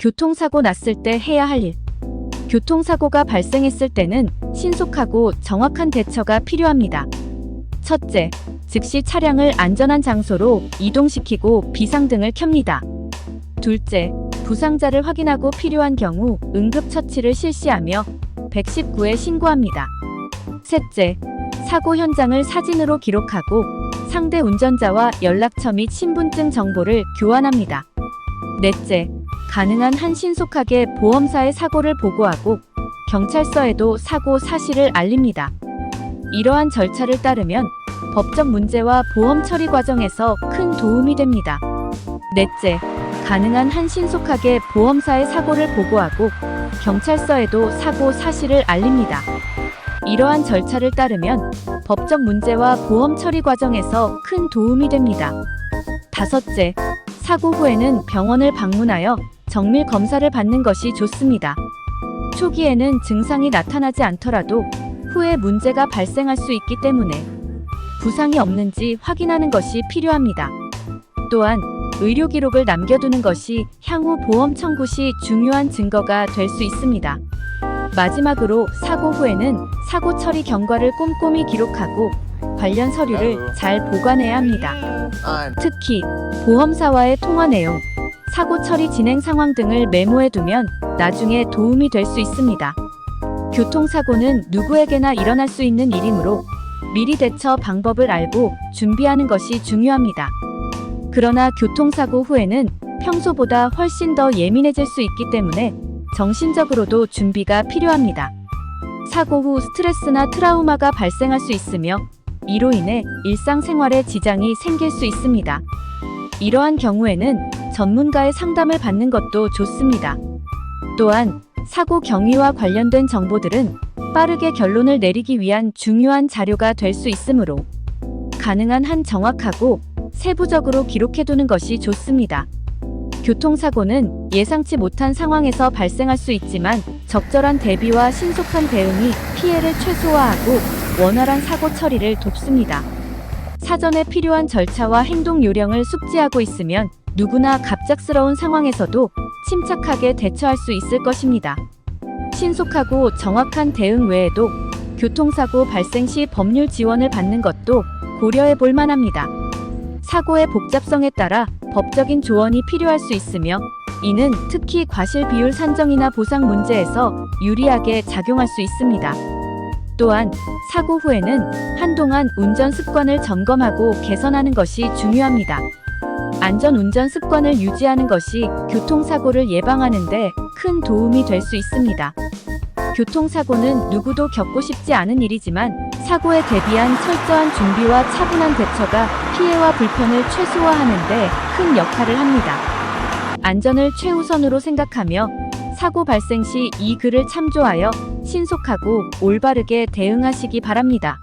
교통사고 났을 때 해야 할 일. 교통사고가 발생했을 때는 신속하고 정확한 대처가 필요합니다. 첫째, 즉시 차량을 안전한 장소로 이동시키고 비상등을 켭니다. 둘째, 부상자를 확인하고 필요한 경우 응급처치를 실시하며 119에 신고합니다. 셋째, 사고 현장을 사진으로 기록하고 상대 운전자와 연락처 및 신분증 정보를 교환합니다. 넷째, 가능한 한 신속하게 보험사에 사고를 보고하고 경찰서에도 사고 사실을 알립니다. 이러한 절차를 따르면 법적 문제와 보험 처리 과정에서 큰 도움이 됩니다. 넷째, 가능한 한 신속하게 보험사에 사고를 보고하고 경찰서에도 사고 사실을 알립니다. 이러한 절차를 따르면 법적 문제와 보험 처리 과정에서 큰 도움이 됩니다. 다섯째, 사고 후에는 병원을 방문하여 정밀 검사를 받는 것이 좋습니다. 초기에는 증상이 나타나지 않더라도 후에 문제가 발생할 수 있기 때문에 부상이 없는지 확인하는 것이 필요합니다. 또한 의료 기록을 남겨두는 것이 향후 보험 청구 시 중요한 증거가 될 수 있습니다. 마지막으로 사고 후에는 사고 처리 경과를 꼼꼼히 기록하고 관련 서류를 잘 보관해야 합니다. 특히 보험사와의 통화 내용, 사고 처리 진행 상황 등을 메모해두면 나중에 도움이 될 수 있습니다. 교통사고는 누구에게나 일어날 수 있는 일이므로 미리 대처 방법을 알고 준비하는 것이 중요합니다. 그러나 교통사고 후에는 평소보다 훨씬 더 예민해질 수 있기 때문에 정신적으로도 준비가 필요합니다. 사고 후 스트레스나 트라우마가 발생할 수 있으며 이로 인해 일상생활에 지장이 생길 수 있습니다. 이러한 경우에는 전문가의 상담을 받는 것도 좋습니다. 또한 사고 경위와 관련된 정보들은 빠르게 결론을 내리기 위한 중요한 자료가 될 수 있으므로 가능한 한 정확하고 세부적으로 기록해두는 것이 좋습니다. 교통사고는 예상치 못한 상황에서 발생할 수 있지만 적절한 대비와 신속한 대응이 피해를 최소화하고 원활한 사고 처리를 돕습니다. 사전에 필요한 절차와 행동 요령을 숙지하고 있으면 누구나 갑작스러운 상황에서도 침착하게 대처할 수 있을 것입니다. 신속하고 정확한 대응 외에도 교통사고 발생 시 법률 지원을 받는 것도 고려해 볼 만합니다. 사고의 복잡성에 따라 법적인 조언이 필요할 수 있으며 이는 특히 과실 비율 산정이나 보상 문제에서 유리하게 작용할 수 있습니다. 또한 사고 후에는 한동안 운전 습관을 점검하고 개선하는 것이 중요합니다. 안전 운전 습관을 유지하는 것이 교통사고를 예방하는 데 큰 도움이 될 수 있습니다. 교통사고는 누구도 겪고 싶지 않은 일이지만 사고에 대비한 철저한 준비와 차분한 대처가 피해와 불편을 최소화하는 데 큰 역할을 합니다. 안전을 최우선으로 생각하며 사고 발생 시 이 글을 참조하여 신속하고 올바르게 대응하시기 바랍니다.